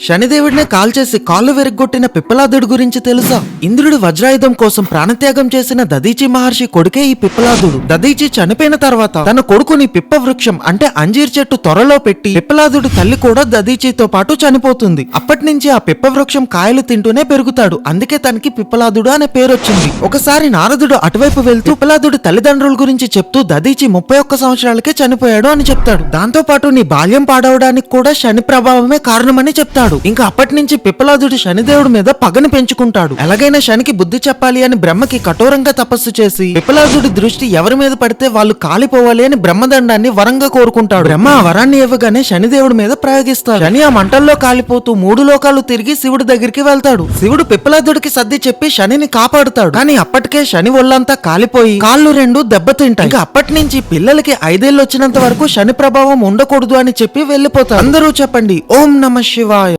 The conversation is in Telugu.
శనిదేవుడినే కాల్చేసి కాళ్ళు విరగ్గొట్టిన పిప్పలాదుడి గురించి తెలుసా? ఇంద్రుడి వజ్రాయుధం కోసం ప్రాణత్యాగం చేసిన దదీచి మహర్షి కొడుకే ఈ పిప్పలాదుడు. దదీచి చనిపోయిన తర్వాత తన కొడుకుని పిప్ప వృక్షం అంటే అంజీర్ చెట్టు త్వరలో పెట్టి పిప్పలాదుడి తల్లి కూడా దదీచితో పాటు చనిపోతుంది. అప్పటి నుంచి ఆ పిప్ప వృక్షం కాయలు తింటూనే పెరుగుతాడు. అందుకే తనకి పిప్పలాదుడు అనే పేరొచ్చింది. ఒకసారి నారదుడు అటువైపు వెళ్తూ పిప్పలాదుడి తల్లిదండ్రుల గురించి చెప్తూ దదీచి 31 సంవత్సరాలకే చనిపోయాడు అని చెప్తాడు. దాంతో పాటు నీ బాల్యం పాడవడానికి కూడా శని ప్రభావమే కారణమని చెప్తాడు. ఇంకా అప్పటి నుంచి పిప్పలాదుడు శనిదేవుడి మీద పగని పెంచుకుంటాడు. ఎలాగైనా శనికి బుద్ధి చెప్పాలి అని బ్రహ్మకి కఠోరంగా తపస్సు చేసి పిప్పలాదుడి దృష్టి ఎవరి మీద పడితే వాళ్ళు కాలిపోవాలి అని బ్రహ్మదండాన్ని వరంగా కోరుకుంటాడు. బ్రహ్మ ఆ వరాన్ని ఇవ్వగానే శనిదేవుడి మీద ప్రయోగిస్తాడు. శని ఆ మంటల్లో కాలిపోతూ 3 లోకాలు తిరిగి శివుడి దగ్గరికి వెళ్తాడు. శివుడు పిప్పలాదుడికి సర్ది చెప్పి శనిని కాపాడుతాడు. కానీ అప్పటికే శని ఒళ్ళంతా కాలిపోయి కాళ్ళు 2 దెబ్బతింటాయి. ఇంకా అప్పటి నుంచి పిల్లలకి 5 ఏళ్ళు వచ్చినంత వరకు శని ప్రభావం ఉండకూడదు అని చెప్పి వెళ్లిపోతారు. అందరూ చెప్పండి ఓం నమః శివాయ.